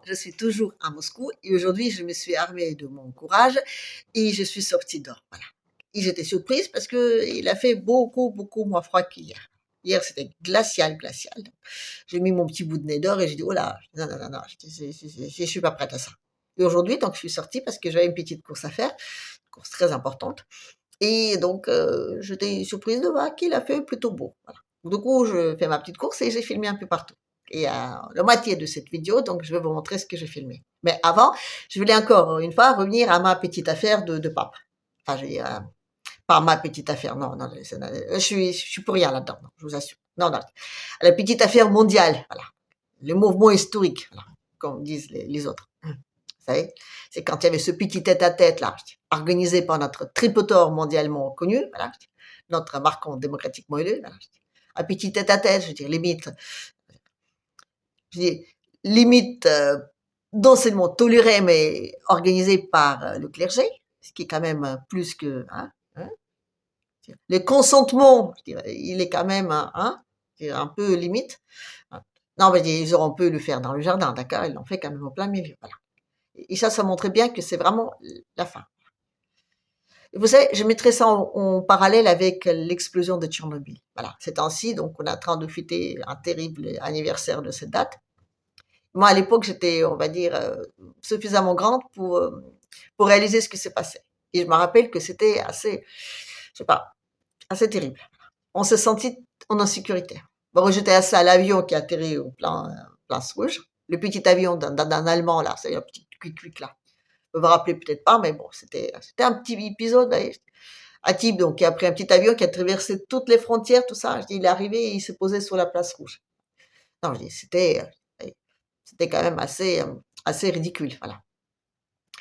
je suis toujours à Moscou et aujourd'hui, je me suis armée de mon courage et je suis sortie dehors. Voilà. Et j'étais surprise parce que il a fait beaucoup, beaucoup moins froid qu'hier. Hier, c'était glacial, glacial. J'ai mis mon petit bout de nez d'or et j'ai dit, oh là, non, non, non, non, je suis pas prête à ça. Et aujourd'hui, donc, je suis sortie parce que j'avais une petite course à faire, une course très importante. Et donc, j'étais surprise de voir qu'il a fait plutôt beau. Voilà. Du coup, je fais ma petite course et j'ai filmé un peu partout. Et la moitié de cette vidéo, donc je vais vous montrer ce que j'ai filmé. Mais avant, je voulais encore une fois revenir à ma petite affaire de pape. Enfin, je veux dire, pas ma petite affaire, non, non, je suis pour rien là-dedans, non, je vous assure. Non, non, la petite affaire mondiale, voilà. Le mouvement historique, voilà, comme disent les autres. Vous savez, c'est quand il y avait ce petit tête-à-tête là, organisé par notre tripoteur mondialement connu, voilà, notre marquant démocratiquement élu, voilà, un petit tête-à-tête, je veux dire, limite d'enseignement toléré mais organisé par le clergé, ce qui est quand même plus que, hein, le consentement, je dirais, il est quand même un peu limite. Non, mais ils auront pu le faire dans le jardin, d'accord? Ils l'ont fait quand même au plein milieu, voilà. Et ça montrait bien que c'est vraiment la fin. Et vous savez, je mettrais ça en parallèle avec l'explosion de Tchernobyl. Voilà, ces temps-ci, donc on est en train de fêter un terrible anniversaire de cette date. Moi, à l'époque, j'étais, on va dire, suffisamment grande pour réaliser ce qui s'est passé. Et je me rappelle que c'était assez, je sais pas, assez terrible. On s'est senti en insécurité. Bon, j'étais assis à l'avion qui a atterri au place rouge. Le petit avion d'un Allemand, là, c'est un petit quick là. Vous vous rappelez peut-être pas, mais bon, c'était un petit épisode. Un type, donc, qui a pris un petit avion, qui a traversé toutes les frontières, tout ça. Je dis, il est arrivé et il s'est posé sur la place rouge. Non, je dis, c'était quand même assez ridicule, voilà.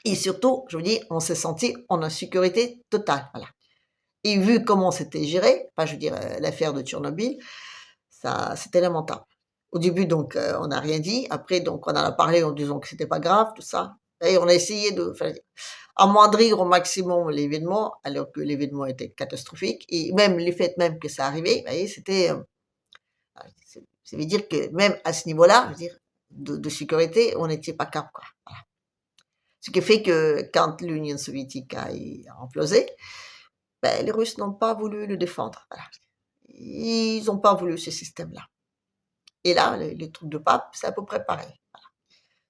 Et surtout, je vous dis, on s'est senti en insécurité totale, voilà. Et vu comment c'était géré, enfin, je veux dire, l'affaire de Tchernobyl, ça, c'était lamentable. Au début, donc, on n'a rien dit. Après, donc, on en a parlé en disant que c'était pas grave, tout ça. Et on a essayé de, enfin, amoindrir au maximum l'événement, alors que l'événement était catastrophique. Et même le fait même que ça arrivait, vous voyez, c'était, ça veut dire que même à ce niveau-là, je veux dire, de sécurité, on n'était pas capable, quoi. Voilà. Ce qui fait que quand l'Union soviétique a implosé, ben, les Russes n'ont pas voulu le défendre. Voilà. Ils n'ont pas voulu ce système-là. Et là, les trucs de pape, c'est à peu près pareil. Voilà.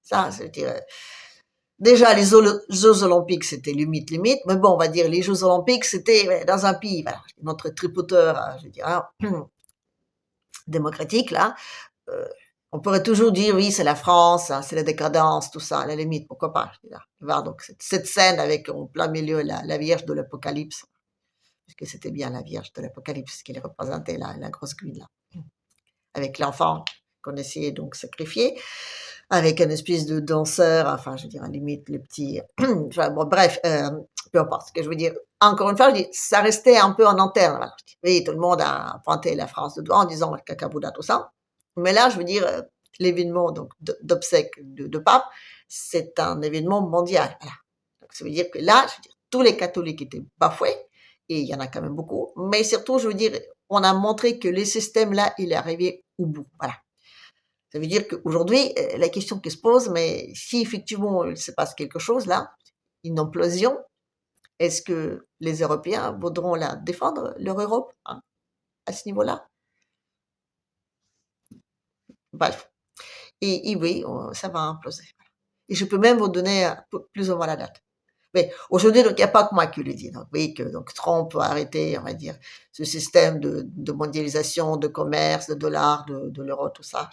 Ça, c'est-à-dire, déjà, les Jeux Olympiques, c'était limite, limite. Mais bon, on va dire, les Jeux Olympiques, c'était dans un pays, voilà, notre tripoteur, je veux dire, démocratique, là. Euh, on pourrait toujours dire, oui, c'est la France, c'est la décadence, tout ça, à la limite, pourquoi pas. Je veux dire. Voir donc cette scène avec en plein milieu la Vierge de l'Apocalypse, parce que c'était bien la Vierge de l'Apocalypse qui représentait la grosse queen, là, avec l'enfant qu'on essayait donc sacrifier, avec une espèce de danseur, enfin, je veux dire, à la limite, le petit, enfin, bon, bref, peu importe ce que je veux dire. Encore une fois, je dis, ça restait un peu en interne, voilà. Oui, tout le monde a pointé la France de doigt en disant cacabouda, tout ça. Mais là, je veux dire, l'événement donc d'obsèques de pape, c'est un événement mondial, voilà. Donc, ça veut dire que là, je veux dire, tous les catholiques étaient bafoués, et il y en a quand même beaucoup, mais surtout, je veux dire, on a montré que le système là, il est arrivé au bout, voilà. Ça veut dire qu'aujourd'hui, la question qui se pose, mais si effectivement il se passe quelque chose là, une implosion, est-ce que les Européens voudront la défendre, leur Europe, à ce niveau-là? Bref. Et oui, ça va imploser. Et je peux même vous donner plus ou moins la date. Mais aujourd'hui, donc, il n'y a pas que moi qui le dis. Donc, vous voyez que donc, Trump a arrêté, on va dire, ce système de mondialisation, de commerce, de dollars, de l'euro, tout ça.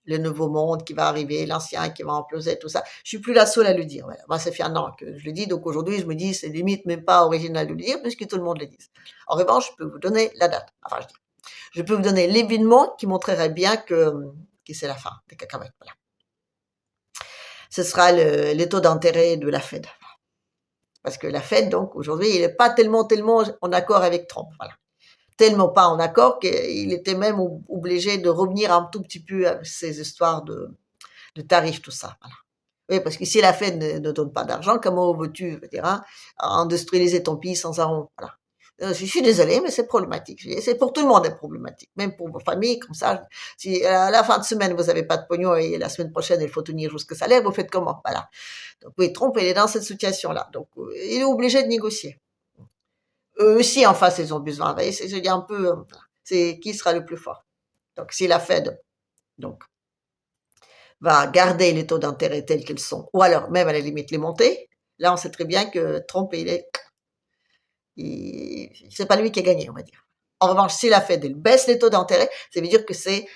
Le nouveau monde qui va arriver, l'ancien qui va imploser, tout ça. Je suis plus la seule à le dire. Voilà. Moi, ça fait un an que je le dis, donc aujourd'hui, je me dis, c'est limite même pas original de le dire, puisque tout le monde le dit. En revanche, je peux vous donner la date. Enfin, je peux vous donner l'événement qui montrerait bien que c'est la fin des cacahuètes. Voilà. Ce sera les taux d'intérêt de la Fed. Parce que la Fed, donc, aujourd'hui, il n'est pas tellement en accord avec Trump. Voilà. Tellement pas en accord qu'il était même obligé de revenir un tout petit peu à ces histoires de tarifs, tout ça. Voilà. Oui, parce que si la Fed ne donne pas d'argent, comment veux-tu, industrialiser ton pays sans un rond? Voilà. Je suis désolée, mais c'est problématique. C'est pour tout le monde, c'est problématique. Même pour vos familles, comme ça. Si à la fin de semaine, vous n'avez pas de pognon et la semaine prochaine, il faut tenir jusqu'au salaire, vous faites comment? Voilà. Donc, oui, Trump, il est dans cette situation-là. Donc, il est obligé de négocier. Eux aussi, en face, ils ont besoin. Vous voyez, c'est un peu, c'est qui sera le plus fort. Donc, si la Fed, donc, va garder les taux d'intérêt tels qu'ils sont, ou alors même à la limite les monter, là, on sait très bien que Trump, c'est pas lui qui a gagné, on va dire. En revanche, si la Fed elle baisse les taux d'intérêt, ça veut dire que c'est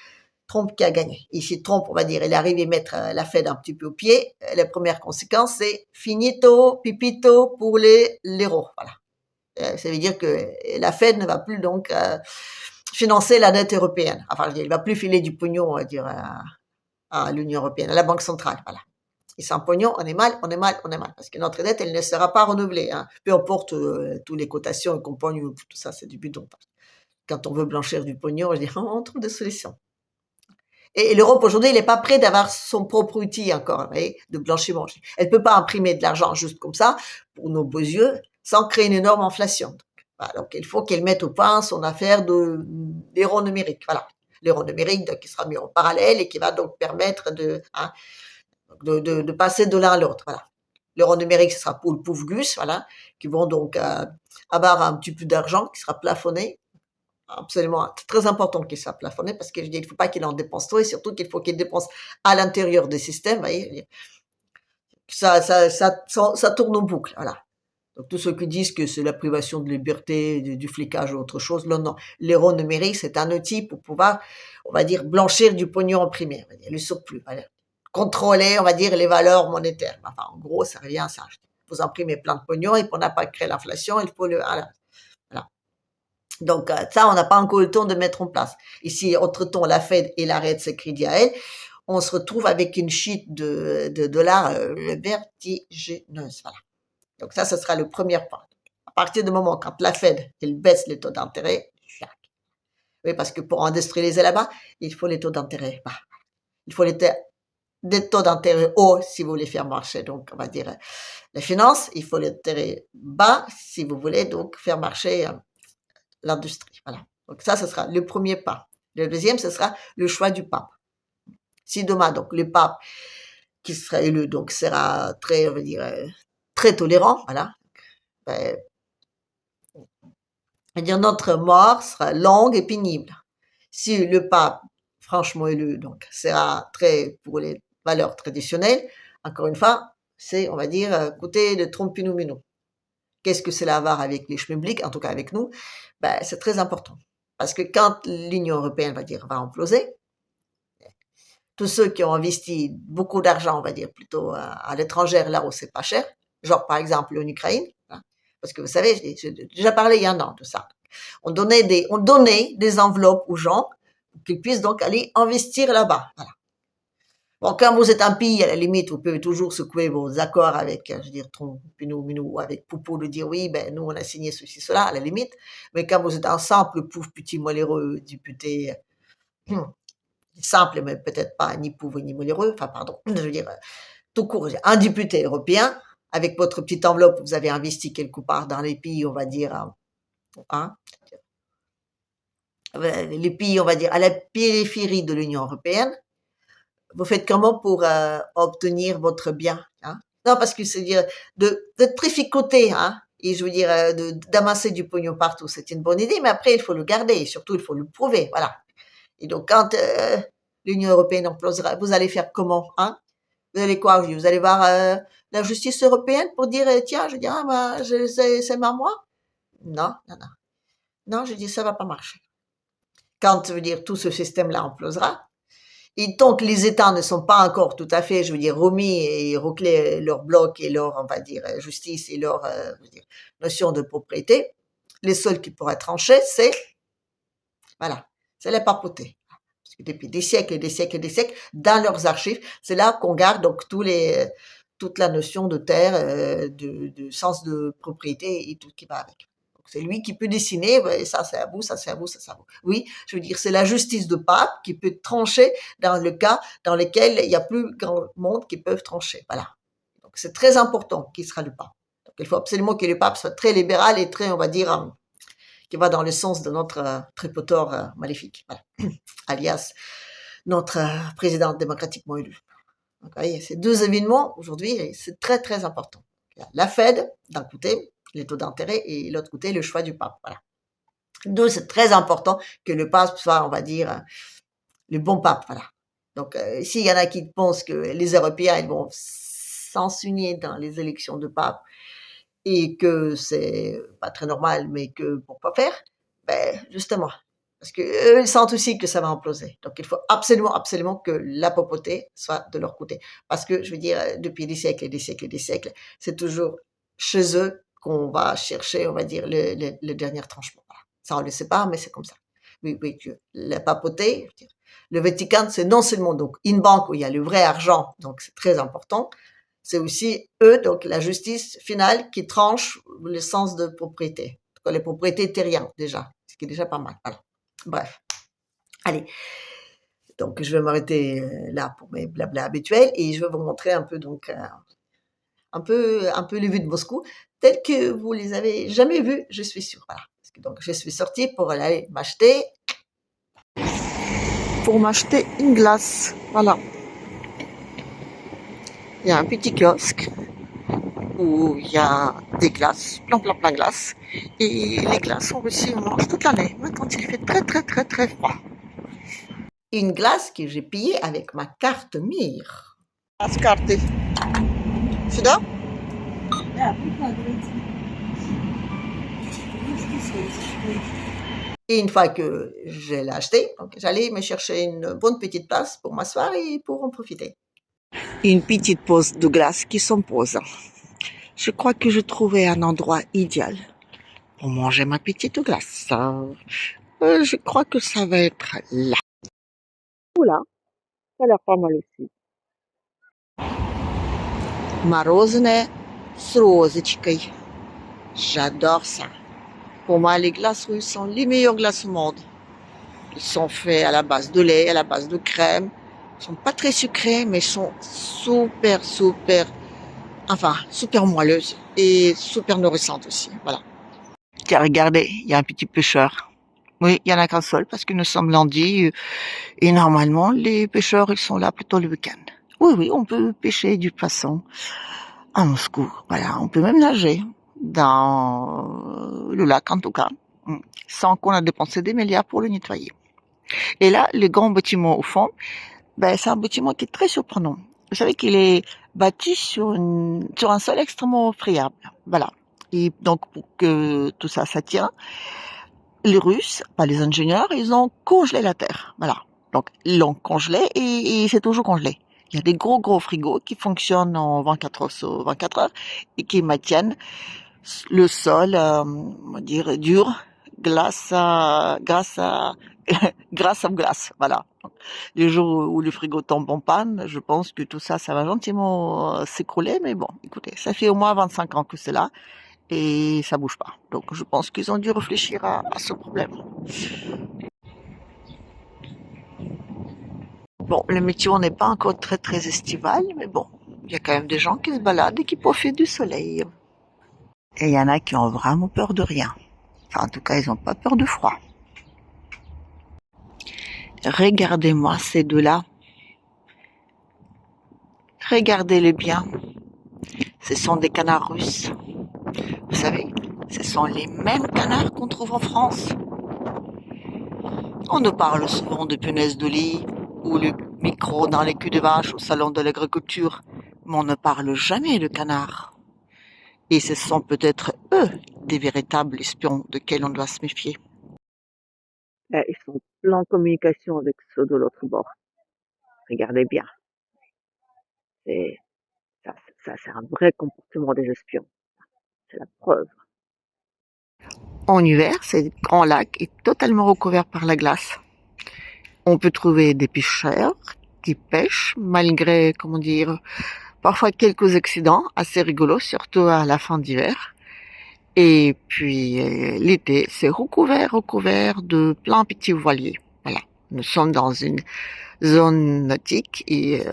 Trump qui a gagné. Ici, Trump, on va dire, il arrive à mettre la Fed un petit peu au pied. La première conséquence, c'est finito, pipito pour l'euro. Voilà. Ça veut dire que la Fed ne va plus donc financer la dette européenne. Enfin, il ne va plus filer du pognon, on va dire, à l'Union européenne, à la Banque centrale. Voilà. Et sans pognon, on est mal, on est mal, on est mal. Parce que notre dette, elle ne sera pas renouvelée. Hein. Peu importe toutes les cotations et compagnie, tout ça, c'est du bidon. Quand on veut blanchir du pognon, je dis, on trouve des solutions. Et l'Europe, aujourd'hui, il n'est pas prêt d'avoir son propre outil encore, vous voyez, de blanchiment. Elle ne peut pas imprimer de l'argent juste comme ça, pour nos beaux yeux, sans créer une énorme inflation. Donc il faut qu'elle mette au point son affaire d'euro numérique. Voilà. L'euro numérique donc, qui sera mis en parallèle et qui va donc permettre de passer de l'un à l'autre. Voilà. L'euro numérique, ce sera pour le pauvre Gus, voilà, qui vont donc avoir un petit peu d'argent qui sera plafonné. Absolument, c'est très important qu'il soit plafonné parce que je dis, il ne faut pas qu'il en dépense trop et surtout qu'il faut qu'il dépense à l'intérieur des systèmes. Vous voyez, ça tourne en boucle. Voilà. Donc tous ceux qui disent que c'est la privation de liberté, du flicage ou autre chose, non, non. L'euro numérique, c'est un outil pour pouvoir, on va dire, blanchir du pognon imprimé, on va dire, le surplus. Voilà. Contrôler, on va dire, les valeurs monétaires. Enfin, en gros, ça revient à ça. Vous imprimez plein de pognon et pour ne pas créer l'inflation, il faut le... Voilà. Donc ça, on n'a pas encore le temps de mettre en place. Ici, entre-temps, la Fed, elle arrête ses crédits à elle. On se retrouve avec une chute de dollars vertigineuse. Voilà. Donc ça, ce sera le premier point. À partir du moment quand la Fed, elle baisse les taux d'intérêt, oui, parce que pour industrialiser là-bas, il faut les taux d'intérêt bas. Il faut des taux d'intérêt hauts si vous voulez faire marcher, donc on va dire les finances. Il faut les intérêts bas si vous voulez donc faire marcher l'industrie. Voilà. Donc ça, ce sera le premier pas. Le deuxième, ce sera le choix du pape. Si demain, donc, le pape qui sera élu, donc, sera très, on va dire, très tolérant, voilà. Ben, dire notre mort sera longue et pénible. Si le pape, franchement élu, donc, sera très pour les valeurs traditionnelles, encore une fois, c'est, on va dire, côté de trompinou-minou. Qu'est-ce que cela va avec les schmilblick, en tout cas avec nous? Ben, c'est très important. Parce que quand l'Union européenne, va imploser, tous ceux qui ont investi beaucoup d'argent, on va dire, plutôt à l'étranger, là où c'est pas cher, genre par exemple en Ukraine, hein, parce que vous savez, j'ai déjà parlé il y a un an de ça. On donnait des enveloppes aux gens pour qu'ils puissent donc aller investir là-bas. Voilà. Bon, quand vous êtes un pays, à la limite, vous pouvez toujours secouer vos accords avec, je veux dire, Minou, avec Poupeau, de dire oui, ben, nous, on a signé ceci, cela, à la limite. Mais quand vous êtes un simple, pauvre, petit, malheureux député, simple, mais peut-être pas ni pauvre ni malheureux, enfin, pardon, je veux dire, tout court, un député européen, avec votre petite enveloppe, vous avez investi quelque part dans les pays, on va dire, hein, les pays, on va dire, à la périphérie de l'Union européenne, vous faites comment pour obtenir votre bien, hein? Non, parce que c'est dire de trificoter, hein, et je veux dire d'amasser du pognon partout, c'est une bonne idée, mais après il faut le garder, et surtout il faut le prouver, voilà. Et donc quand l'Union européenne implosera, vous allez faire comment, hein? Vous allez quoi? Vous allez voir la justice européenne pour dire tiens, je dis ah bah c'est à moi? Non, non, non, non, je dis ça va pas marcher. Quand je veux dire tout ce système-là implosera. Et tant que les États ne sont pas encore tout à fait, je veux dire, remis et reclés leur bloc et leur, on va dire, justice et leur je veux dire, notion de propriété, les seuls qui pourraient trancher, voilà, c'est la papauté. Parce que depuis des siècles et des siècles et des siècles, dans leurs archives, c'est là qu'on garde donc toute la notion de terre, de sens de propriété et tout ce qui va avec. C'est lui qui peut décider, ça c'est à vous, ça c'est à vous, ça c'est à vous. Oui, je veux dire, c'est la justice de pape qui peut trancher dans le cas dans lequel il y a plus grand monde qui peuvent trancher. Voilà. Donc c'est très important qui sera le pape. Donc il faut absolument que le pape soit très libéral et très, on va dire, qui va dans le sens de notre tripoteur maléfique, voilà. Alias notre président démocratiquement élu. Donc, vous voyez, ces deux événements aujourd'hui, c'est très très important. Il y a la Fed d'un côté, les taux d'intérêt, et l'autre côté, le choix du pape. Voilà. Donc, c'est très important que le pape soit, on va dire, le bon pape. Voilà. Donc, s'il y en a qui pensent que les Européens ils vont s'ensuigner dans les élections de pape et que c'est pas très normal, mais que pour pas faire, ben justement, parce que eux, ils sentent aussi que ça va imploser. Donc, il faut absolument, absolument que la papauté soit de leur côté. Parce que, je veux dire, depuis des siècles et des siècles et des siècles, c'est toujours chez eux qu'on va chercher, on va dire, le dernier tranchement. Voilà. Ça, on le sait pas, mais c'est comme ça. Oui, oui, que la papauté, je veux dire, le Vatican, c'est non seulement donc une banque où il y a le vrai argent, donc c'est très important, c'est aussi eux, donc la justice finale, qui tranche le sens de propriété. En tout cas, les propriétés terriennes, déjà, ce qui est déjà pas mal. Voilà. Bref. Allez. Donc, je vais m'arrêter là pour mes blabla habituels et je vais vous montrer un peu, donc, un peu les vues de Moscou, telles que vous les avez jamais vues, je suis sûre. Voilà. Parce que donc, je suis sortie pour aller m'acheter une glace. Voilà. Il y a un petit kiosque où il y a des glaces, plein de glaces. Et les glaces, on aussi on mange toute l'année, même quand il fait très très très très froid. Une glace que j'ai payée avec ma carte Mir. Glace carte. Сюда? Et une fois que je l'ai acheté, donc j'allais me chercher une bonne petite place pour m'asseoir et pour en profiter. Une petite pause de glace qui s'impose. Je crois que je trouvais un endroit idéal pour manger ma petite glace. Je crois que ça va être là. Oula, ça a l'air pas mal aussi. Мороженое с розочкой. J'adore ça. Pour moi, les glaces russes sont les meilleures glaces au monde. Ils sont faits à la base de lait, à la base de crème. Ils sont pas très sucrés, mais ils sont super moelleuses et super nourrissantes aussi. Voilà. Tiens, regardez, il y a un petit pêcheur. Oui, il y en a qu'un seul parce que nous sommes lundi et normalement les pêcheurs ils sont là plutôt le week-end. Oui, on peut pêcher du poisson à Moscou. Voilà, on peut même nager dans le lac en tout cas, sans qu'on a dépensé des milliards pour le nettoyer. Et là, le grand bâtiment au fond, c'est un bâtiment qui est très surprenant. Vous savez qu'il est bâti sur un sol extrêmement friable. Voilà. Et donc, pour que tout ça tient, les Russes, les ingénieurs, ils ont congelé la terre. Voilà. Donc, ils l'ont congelé et c'est toujours congelé. Il y a des gros frigos qui fonctionnent en 24 heures sur 24 heures et qui maintiennent le sol, on va dire, dur grâce à glace. Voilà. Les jours où le frigo tombe en panne, je pense que tout ça va gentiment s'écrouler. Mais bon, écoutez, ça fait au moins 25 ans que c'est là et ça bouge pas. Donc, je pense qu'ils ont dû réfléchir à ce problème. Bon, le météo n'est pas encore très très estival, mais bon, il y a quand même des gens qui se baladent et qui profitent du soleil. Et il y en a qui ont vraiment peur de rien. Enfin, en tout cas, ils n'ont pas peur de froid. Regardez-moi ces deux-là. Regardez-les bien. Ce sont des canards russes. Vous savez, ce sont les mêmes canards qu'on trouve en France. On nous parle souvent de punaises de lit ou le micro dans les culs de vache au salon de l'agriculture, mais on ne parle jamais de canards. Et ce sont peut-être eux des véritables espions desquels on doit se méfier. Là, ils sont pleins de communication avec ceux de l'autre bord. Regardez bien. Ça, c'est un vrai comportement des espions. C'est la preuve. En hiver, ce grand lac est totalement recouvert par la glace. On peut trouver des pêcheurs qui pêchent malgré, parfois quelques accidents assez rigolos, surtout à la fin d'hiver. Et puis l'été, c'est recouvert de plein de petits voiliers. Voilà, nous sommes dans une zone nautique et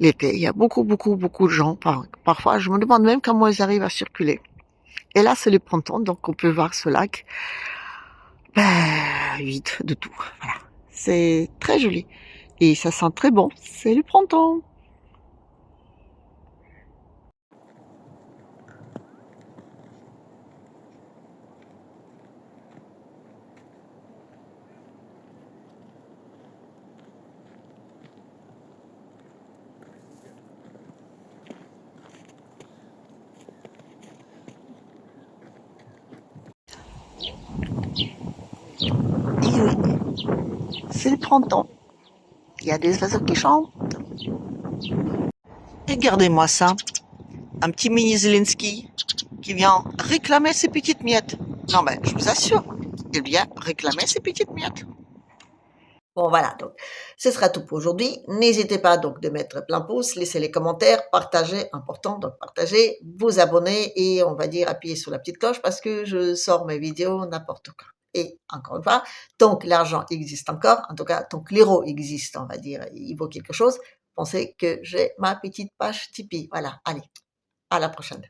l'été, il y a beaucoup de gens. Parfois, je me demande même comment ils arrivent à circuler. Et là, c'est le printemps, donc on peut voir ce lac Vite, de tout, voilà. C'est très joli et ça sent très bon, c'est le printemps. Et oui, c'est le printemps. Il y a des oiseaux qui chantent. Regardez-moi ça, un petit mini Zelensky qui vient réclamer ses petites miettes. Non mais je vous assure, il vient réclamer ses petites miettes. Bon voilà, donc ce sera tout pour aujourd'hui. N'hésitez pas donc de mettre plein pouce, laisser les commentaires, partager, important, donc partager, vous abonner et on va dire appuyer sur la petite cloche parce que je sors mes vidéos n'importe quand. Et encore une fois, tant que l'argent existe encore, en tout cas tant que l'euro existe, on va dire, il vaut quelque chose, pensez que j'ai ma petite page Tipeee. Voilà, allez, à la prochaine.